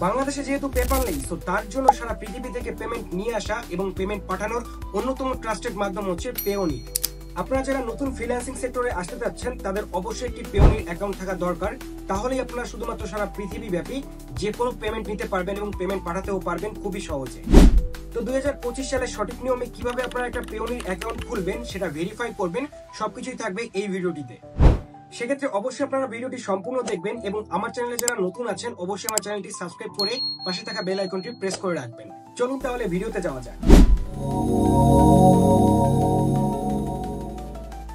বাংলাদেশে যেহেতু পেপ্যাল নেই, তো তার জন্য সারা পৃথিবী থেকে পেমেন্ট নিয়ে আসা এবং পেমেন্ট পাঠানোর অন্যতম ট্রাস্টেড মাধ্যম হচ্ছে পেওনি। আপনারা যারা নতুন ফ্রিল্যান্সিং সেক্টরে আসতে যাচ্ছেন তাদের অবশ্যই একটি পেওনির অ্যাকাউন্ট থাকা দরকার। তাহলেই আপনারা শুধুমাত্র সারা পৃথিবী ব্যাপী যে কোনো পেমেন্ট নিতে পারবেন এবং পেমেন্ট পাঠাতেও পারবেন খুবই সহজে। তো 2025 সালে সঠিক নিয়মে কিভাবে আপনারা একটা পেওনির অ্যাকাউন্ট খুলবেন, সেটা ভেরিফাই করবেন, সবকিছুই থাকবে এই ভিডিওটিতে। সেক্ষেত্রে অবশ্যই আপনারা ভিডিওটি সম্পূর্ণ দেখবেন এবং আমার চ্যানেলে যারা নতুন আছেন অবশ্যই আমার চ্যানেলটি সাবস্ক্রাইব করে পাশে থাকা বেল আইকনটি প্রেস করে রাখবেন। চলুন তাহলে ভিডিওতে যাওয়া যাক।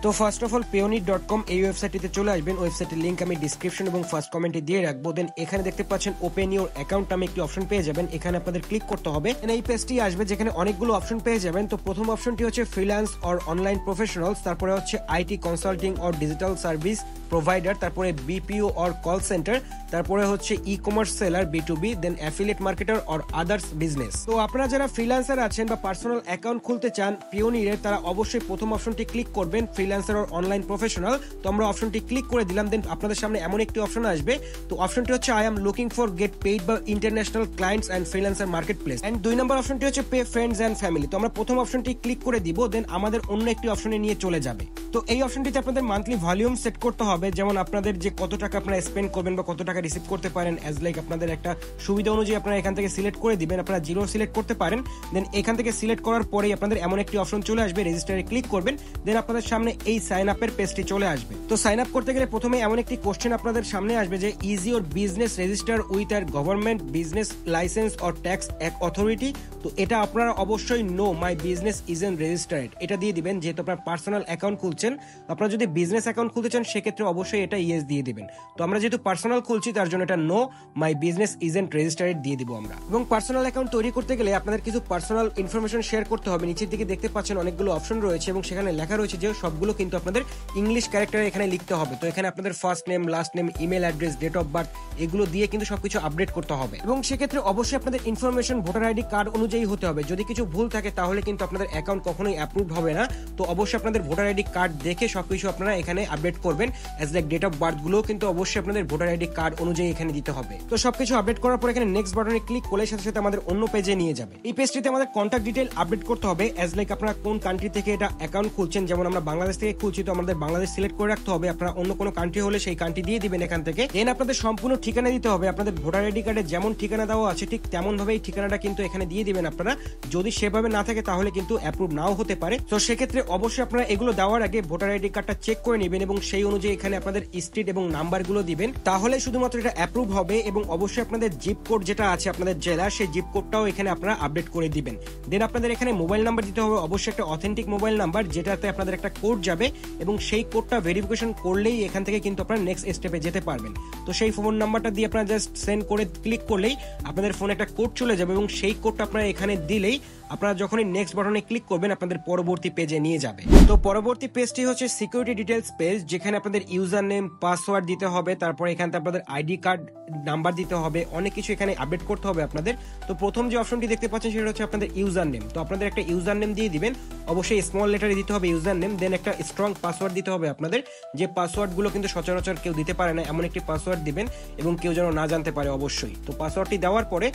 তো ফার্স্ট অফ অল peony.com এই ওয়েবসাইটটিতে চলে আসবেন। ওয়েবসাইটের লিংক আমি ডিসক্রিপশন এবং ফার্স্ট কমেন্টে দিয়ে রাখবো। দেন এখানে দেখতে পাচ্ছেন ওপেন ইউর অ্যাকাউন্ট নামে একটি অপশন পেয়ে যাবেন। এখানে আপনাদের ক্লিক করতে হবে। এই পেজটি আসবে যেখানে অনেকগুলো অপশন পেয়ে যাবেন। তো প্রথম অপশনটি হচ্ছে ফ্রিল্যান্স অর অনলাইন প্রফেশনালস, তারপরে হচ্ছে IT consulting or digital service provider, তারপরে বিপিও অর কল সেন্টার, তারপরে হচ্ছে e commerce seller B2B, then affiliate marketer or others business. তো আপনারা যারা ফ্রিল্যান্সার আছেন বা পার্সোনাল অ্যাকাউন্ট খুলতে চান পেওনির, তারা অবশ্যই প্রথম অপশনটি ক্লিক করবেন, ফ্রিল্যান্সার অর অনলাইন প্রফেশনাল। তো আমরা অপশনটি ক্লিক করে দিলাম। দেন আপনাদের সামনে এমন একটি অপশন আসবে। তো অপশনটি হচ্ছে I am looking for get paid by international clients and freelancer market place. And 2 number অপশনটি হচ্ছে পে ফ্রেন্ডস এন্ড ফ্যামিলি। তো আমরা প্রথম অপশনটি ক্লিক করে দিব, দেন আমাদের অন্য একটি অপশনে নিয়ে চলে যাবে। তো এই অপশনটিতে আপনাদের মান্থলি ভলিউম সেট করতে হবে, যেমন আপনাদের যে কত টাকা আপনারা স্পেন্ড করবেন বা কত টাকা রিসিভ করতে পারেন অ্যাজ লাইক আপনাদের একটা সুবিধা অনুযায়ী আপনারা এখান থেকে সিলেক্ট করে দিবেন। আপনারা জিরো সিলেক্ট করতে পারেন। দেন এখান থেকে সিলেক্ট করার পরেই আপনাদের এমন একটি অপশন চলে আসবে, রেজিস্টারে ক্লিক করবেন। দেন আপনাদের সামনে এই সাইন আপের পেজটি চলে আসবে। তো সাইন আপ করতে গেলে প্রথমে এমন একটি কোশ্চেন আপনাদের সামনে আসবে যে is your business register with our government business licence or tax authority. তো এটা আপনারা অবশ্যই no my business isn't registered এটা দিয়ে দিবেন। যেহেতু আপনার পার্সোনাল অ্যাকাউন্ট খুলছেন, আপনারা যদি বিজনেস অ্যাকাউন্ট খুলতে চান সেক্ষেত্রে অবশ্যই এটা ইয়েস দিয়ে দিবেন। তো আমরা যেহেতু পার্সোনাল খুলছি তার জন্য এটা no my business isn't registered দিয়ে দিব আমরা। এবং পার্সোনাল অ্যাকাউন্ট তৈরি করতে গেলে আপনাদের কিছু পার্সোনাল ইনফরমেশন শেয়ার করতে হবে। নিচের দিকে দেখতে পাচ্ছেন অনেকগুলো অপশন রয়েছে এবং সেখানে লেখা রয়েছে যে সবগুলো কিন্তু আপনাদের ইংলিশ ক্যারেক্টারে এখানে লিখতে হবে। তো এখানে আপনাদের first name, last name, email address, date of birth এগুলো দিয়ে কিন্তু সবকিছু আপডেট করতে হবে। এবং সেক্ষেত্রে অবশ্যই আপনাদের ইনফরমেশন ভোটার আইডি কার্ড অনুযায়ী হতে হবে। যদি কিছু ভুল থাকে তাহলে কিন্তু আপনাদের অ্যাকাউন্ট কখনোই অ্যাপ্রুভড হবে না। তো অবশ্যই আপনাদের ভোটার আইডি কার্ড দেখে সবকিছু আপনারা এখানে আপডেট করবেন। As like that of birth গুলো কিন্তু অবশ্যই আপনাদের ভোটার আইডি কার্ড অনুযায়ী এখানে দিতে হবে। তো সবকিছু আপডেট করার পর এখানে নেক্সট বাটনে ক্লিক করলে সাথে সাথে আমাদের অন্য পেজে নিয়ে যাবে। এই পেজটিতে আমাদের কন্ট্যাক্ট ডিটেইল আপডেট করতে হবে। অ্যাজ লাইক আপনারা কোন কান্ট্রি থেকে এটা অ্যাকাউন্ট খুলছেন, যেমন আমরা বাংলাদেশ থেকে খুলছি তো আমাদের বাংলাদেশ সিলেক্ট করে রাখতে হবে। আপনারা অন্য কোনো কান্ট্রি হলে সেই কান্ট্রি দিয়ে দিবেন এখান থেকে। দেন আপনাদের সম্পূর্ণ ঠিকানা দিতে হবে। আপনাদের ভোটার আইডি কার্ডে যেমন ঠিকানা দেওয়া আছে ঠিক তেমন ভাবে এই ঠিকানাটা কিন্তু এখানে দিয়ে দিবেন আপনারা। যদি সেভাবে না থাকে তাহলে কিন্তু অ্যাপ্রুভ নাও হতে পারে। তো সেক্ষেত্রে অবশ্যই আপনারা এগুলো দেওয়ার আগে ভোটার আইডি কার্ডটা চেক করে নেবেন এবং সেই অনুযায়ী এখানে আপনাদের স্ট্রিট এবং নাম্বারগুলো দিবেন। তাহলে শুধুমাত্র এটা অ্যাপ্রুভ হবে। এবং অবশ্যই আপনাদের জিপ কোড যেটা আছে আপনাদের জেলা, সেই জিপ কোডটাও এখানে আপনারা আপডেট করে দিবেন। দেন আপনাদের এখানে মোবাইল নাম্বার দিতে হবে, অবশ্যই একটা অথেন্টিক মোবাইল নাম্বার যেটাতে আপনাদের একটা কোড যাবে এবং সেই কোডটা ভেরিফিকেশন করলেই এখান থেকে কিন্তু আপনারা নেক্সট স্টেপে যেতে পারবেন। তো সেই ফোন নাম্বারটা দিয়ে আপনারা জাস্ট সেন্ড করে ক্লিক করলেই আপনাদের ফোনে একটা কোড চলে যাবে এবং সেই কোডটা আপনারা এখানে দিলেই আপনারা যখনই নেক্সট বাটনে ক্লিক করবেন আপনাদের পরবর্তী পেজে নিয়ে যাবে। তো পরবর্তী পেজটি হচ্ছে সিকিউরিটি ডিটেইলস পেজ, যেখানে আপনাদের ইউজার নেম, পাসওয়ার্ড দিতে হবে, তারপরে এখানে আপনাদের আইডি কার্ড নাম্বার দিতে হবে, অনেক কিছু এখানে আপডেট করতে হবে আপনাদের। তো প্রথম যে অপশনটি দেখতে পাচ্ছেন সেটা হচ্ছে আপনাদের ইউজার নেম। তো আপনাদের একটা ইউজার নেম দিয়ে দিবেন, অবশ্যই স্মল লেটারে দিতে হবে ইউজার নেম। দেন একটা স্ট্রং পাসওয়ার্ড দিতে হবে আপনাদের, যে পাসওয়ার্ডগুলো কিন্তু সচরাচর কেউ দিতে পারে না, এমন একটি পাসওয়ার্ড দিবেন এবং কেউ যেন না জানতে পারে অবশ্যই। তো পাসওয়ার্ডটি দেওয়ার পরে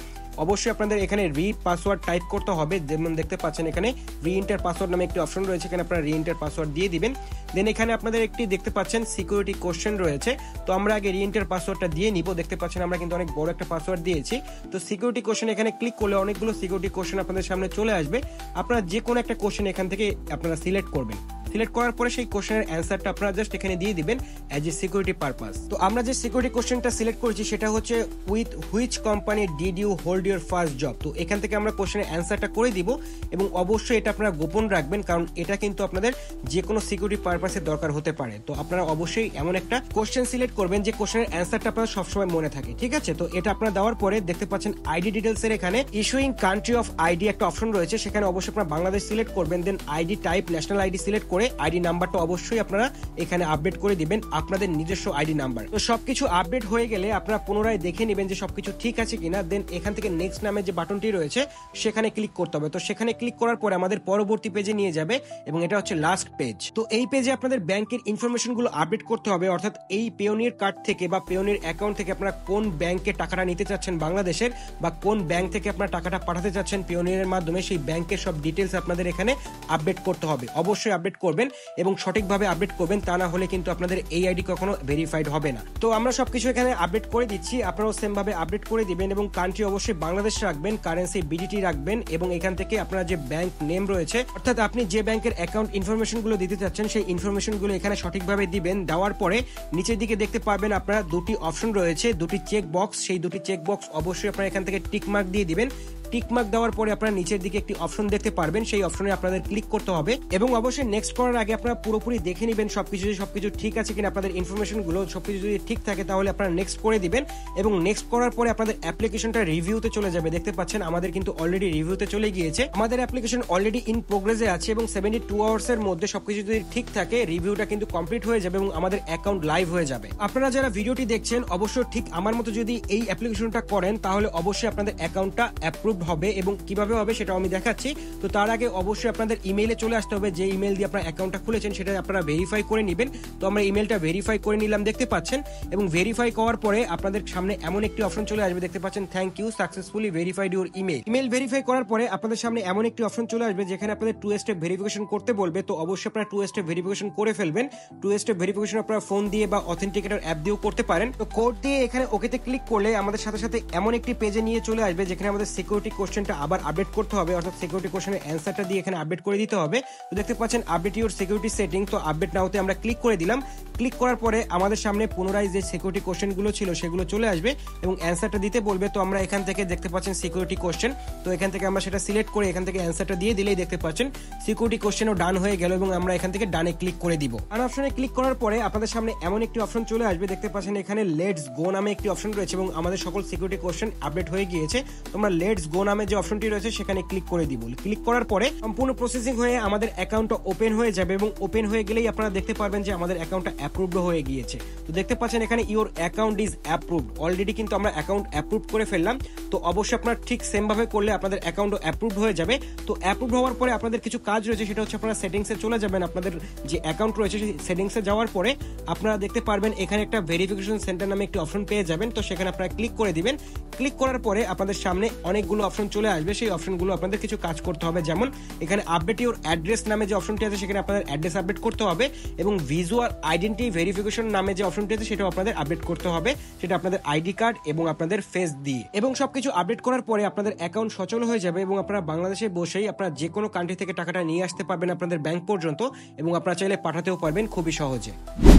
অবশ্যই আপনাদের এখানে রি পাসওয়ার্ড টাইপ করতে হবে। যেমন দেখতে পাচ্ছেন এখানে রি এন্টার পাসওয়ার্ড নামে একটি অপশন রয়েছে, এখানে আপনারা রি এন্টার পাসওয়ার্ড দিয়ে দিবেন। দেন এখানে আপনাদের একটি দেখতে পাচ্ছেন সিকিউরিটি কোশ্চেন রয়েছে। তো আমরা আগে রি এন্টার পাসওয়ার্ডটা দিয়ে নিব। দেখতে পাচ্ছেন আমরা কিন্তু অনেক বড় একটা পাসওয়ার্ড দিয়েছি। তো সিকিউরিটি কোশ্চেন এখানে ক্লিক করলে অনেকগুলো সিকিউরিটি কোশ্চেন আপনাদের সামনে চলে আসবে। আপনারা যে কোনো একটা কোশ্চেন এখান থেকে আপনারা সিলেক্ট করবেন। সিলেক্ট করার পরে সেই কোশ্চেনের অ্যান্সারটা আপনারা জাস্ট এখানে দিয়ে দিবেন অ্যাজ এ সিকিউরিটি পারপাস। তো আমরা যে সিকিউরিটি কোশ্চেনটা সিলেক্ট করেছি সেটা হচ্ছে with which company did you hold your first job. তো এখান থেকে আমরা কোশ্চেনের অ্যান্সারটা করে দিব এবং অবশ্যই এটা আপনারা গোপন রাখবেন, কারণ এটা কিন্তু আপনাদের যে কোনো সিকিউরিটি পারপাসে দরকার হতে পারে। তো আপনারা অবশ্যই এমন একটা কোশ্চেন সিলেক্ট করবেন যে কোশ্চেনের অ্যান্সারটা আপনারা সবসময় মনে থাকে, ঠিক আছে। তো এটা আপনারা দেওয়ার পরে দেখতে পাচ্ছেন আইডি ডিটেলস এর এখানে ইস্যুইং কান্ট্রি অফ আইডি একটা অপশন রয়েছে, সেখানে অবশ্যই আপনারা বাংলাদেশ সিলেক্ট করবেন। Then ID type national ID select করে পরে আইডি নাম্বারটা অবশ্যই আপনারা এখানে আপডেট করে দিবেন, আপনাদের নিজস্ব আইডি নাম্বার। তো সবকিছু আপডেট হয়ে গেলে আপনারা পুনরায় দেখে নেবেন যে সবকিছু ঠিক আছে কিনা। দেন এখান থেকে নেক্সট নামে যে বাটনটি রয়েছে সেখানে ক্লিক করতে হবে। তো সেখানে ক্লিক করার পরে আমাদের পরবর্তী পেজে নিয়ে যাবে এবং এটা হচ্ছে লাস্ট পেজ। তো এই পেজে আপনাদের ব্যাংকের ইনফরমেশন গুলো আপডেট করতে হবে, অর্থাৎ এই পেওনিয়ার কার্ড থেকে বা পেওনিয়ার অ্যাকাউন্ট থেকে আপনারা কোন ব্যাংকে টাকাটা নিতে চাচ্ছেন বাংলাদেশের, বা কোন ব্যাংক থেকে আপনারা টাকাটা পাঠাতে চাচ্ছেন পেওনিয়ারের মাধ্যমে, সেই ব্যাংকের সব ডিটেলস আপনাদের এখানে আপডেট করতে হবে। অবশ্যই আপডেট করবেন এবং সঠিকভাবে আপডেট করবেন, তা না হলে কিন্তু আপনাদের এই আইডি কখনো ভেরিফাইড হবে না। তো আমরা সবকিছু এখানে আপডেট করে দিচ্ছি, আপনারাও সেম ভাবে আপডেট করে দিবেন এবং কান্ট্রি অবশ্যই বাংলাদেশ রাখবেন, কারেন্সি বিডিটি রাখবেন এবং এখান থেকে আপনারা যে ব্যাংক নেম রয়েছে, অর্থাৎ আপনি যে ব্যাংকের অ্যাকাউন্ট ইনফরমেশন গুলো দিতে চাচ্ছেন সেই ইনফরমেশন গুলো এখানে সঠিকভাবে দিবেন। দেওয়ার পরে নিচের দিকে দেখতে পাবেন আপনারা দুটি অপশন রয়েছে, দুটি চেক বক্স। সেই দুটি চেক বক্স অবশ্যই আপনারা এখান থেকে টিক মার্ক দিয়ে দিবেন। টিক মার্ক দেওয়ার পরে আপনারা নিচের দিকে একটি অপশন দেখতে পারবেন, সেই অপশনে আপনাদের ক্লিক করতে হবে এবং অবশ্যই নেক্সট করার আগে আপনারা পুরোপুরি দেখে নেবেন সবকিছু ঠিক আছে কিনা, আপনাদের ইনফরমেশন গুলো সবকিছু যদি ঠিক থাকে তাহলে আপনারা নেক্সট করে দিবেন এবং নেক্সট করার পরে আপনাদের অ্যাপ্লিকেশনটা রিভিউতে চলে যাবে। দেখতে পাচ্ছেন আমাদের কিন্তু অলরেডি রিভিউতে চলে গিয়েছে, আমাদের অ্যাপ্লিকেশন অলরেডি ইন প্রোগ্রেসে আছে এবং 72 আওয়ার্স এর মধ্যে সবকিছু যদি ঠিক থাকে রিভিউটা কিন্তু কমপ্লিট হয়ে যাবে এবং আমাদের অ্যাকাউন্ট লাইভ হয়ে যাবে। আপনারা যারা ভিডিওটি দেখছেন অবশ্যই ঠিক আমার মতো যদি এই অ্যাপ্লিকেশনটা করেন তাহলে অবশ্যই আপনাদের অ্যাকাউন্টটা অ্যাপ্রুভড হবে এবং কিভাবে হবে সেটাও আমি দেখাচ্ছি। তো তার আগে অবশ্যই আপনাদের ইমেইলে চলে আসতে হবে, যে ইমেল দিয়ে আপনারা অ্যাকাউন্টটা খুলেছেন সেটা আপনারা ভেরিফাই করে নেবেন। তো আমরা ইমেলটা ভেরিফাই করে নিলাম দেখতে পাচ্ছেন, এবং ভেরিফাই করার পরে আপনাদের সামনে এমন একটি অপশন চলে আসবে, দেখতে পাচ্ছেন thank you successfully verified your email. Email verify করার পরে আপনাদের সামনে এমন একটি অপশন চলে আসবে যেখানে আপনাদের 2 স্টেপ ভেরিফিকেশন করতে বলবে। তো অবশ্যই আপনারা 2 স্টেপ ভেরিফিকেশন করে ফেলবেন। 2 স্টেপ ভেরিফিকেশন আপনারা ফোন দিয়ে বা অথেন্টিকেটর অ্যাপ দিয়েও করতে পারেন। তো কোড দিয়ে এখানে ওকেতে ক্লিক করলে আমাদের সাথে সাথে এমন একটি পেজে নিয়ে চলে আসবে যেখানে আমাদের সিকিউরিটি কোশ্চেনটা আবার আপডেট করতে হবে, অর্থাৎ সিকিউরিটি কোশ্চেনের অ্যান্সারটা দিয়ে এখানে আপডেট করে দিতে হবে। তো দেখতে পাচ্ছেন আপডেট ইউর সিকিউরিটি সেটিং। তো আপডেট নাওতে আমরা ক্লিক করে দিলাম। ক্লিক করার পরে আমাদের সামনে পুনরায় যে সিকিউরিটি কোশ্চেন গুলো ছিল সেগুলো চলে আসবে এবং অ্যান্সারটা দিতে বলবে। তো আমরা এখান থেকে দেখতে পাচ্ছেন সিকিউরিটি কোশ্চেন, তো এখান থেকে আমরা সেটা সিলেক্ট করে এখান থেকে অ্যান্সারটা দিয়ে দিলেই দেখতে পাচ্ছেন সিকিউরিটি কোশ্চেনও ডান হয়ে গেল এবং আমরা এখান থেকে ডানে ক্লিক করে দিব। ডান অপশনে ক্লিক করার পরে আপনাদের সামনে এমন একটি অপশন চলে আসবে, দেখতে পাচ্ছেন এখানে লেটস গো নামে একটি অপশন রয়েছে এবং আমাদের সকল সিকিউরিটি কোশ্চেন আপডেট হয়ে গিয়েছে। তোমরা লেটস গো নামে যে অপশনটি রয়েছে সেখানে ক্লিক করে দিব। ক্লিক করার পরে সম্পূর্ণ প্রসেসিং হয়ে আমাদের অ্যাকাউন্টটা ওপেন হয়ে যাবে এবং ওপেন হয়ে গেলেই আপনারা দেখতে পারবেন যে আমাদের অ্যাকাউন্টটা অ্যাপ্রুভড হয়ে গিয়েছে। তো দেখতে পাচ্ছেন এখানে your account is approved, already কিন্তু আমরা অ্যাকাউন্ট অ্যাপ্রুভ করে ফেললাম। তো অবশ্যই আপনারা ঠিক সেম ভাবে করলে আপনাদের অ্যাকাউন্টও অ্যাপ্রুভড হয়ে যাবে। তো অ্যাপ্রুভ হওয়ার পরে আপনাদের কিছু কাজ রয়েছে, সেটা হচ্ছে আপনারা সেটিংসে চলে যাবেন। আপনাদের যে অ্যাকাউন্ট রয়েছে সেই সেটিংসে যাওয়ার পরে আপনারা দেখতে পারবেন এখানে একটা ভেরিফিকেশন সেন্টার নামে একটি অপশন পেয়ে যাবেন। তো সেখানে আপনারা ক্লিক করে দিবেন। ক্লিক করার পরে আপনাদের সামনে অনেকগুলো অপশন চলে আসবে, সেই অপশনগুলো আপনাদের কিছু কাজ করতে হবে। যেমন এখানে আপডেট ইউর অ্যাড্রেস নামে যে অপশনটি আছে সেখানে আপনাদের অ্যাড্রেস আপডেট করতে হবে এবং ভিজুয়াল আইডেন্টিটি ভেরিফিকেশন নামে যে অপশনটি আছে সেটাও আপনাদের আপডেট করতে হবে, সেটা আপনাদের আইডি কার্ড এবং আপনাদের ফেস দিয়ে। এবং সবকিছু আপডেট করার পরে আপনাদের অ্যাকাউন্ট সচল হয়ে যাবে এবং আপনারা বাংলাদেশে বসেই আপনারা যে কোনো কান্ট্রি থেকে টাকাটা নিয়ে আসতে পারবেন আপনাদের ব্যাংক পর্যন্ত এবং আপনারা চাইলে পাঠাতেও পারবেন খুবই সহজে।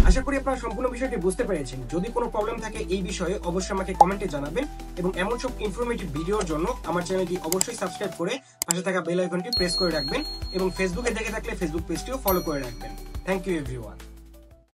আশা করি আপনারা সম্পূর্ণ বিষয়টি বুঝতে পেরেছেন। যদি কোনো প্রবলেম থাকে এই বিষয়ে অবশ্যই আমাকে কমেন্টে জানাবেন এবং এমন সব ইনফরমেটিভ ভিডিওর জন্য আমার চ্যানেলটি অবশ্যই সাবস্ক্রাইব করে পাশে থাকা বেল আইকনটি প্রেস করে রাখবেন এবং ফেসবুকে দেখে থাকলে ফেসবুক পেজটিও ফলো করে রাখবেন। Thank you everyone.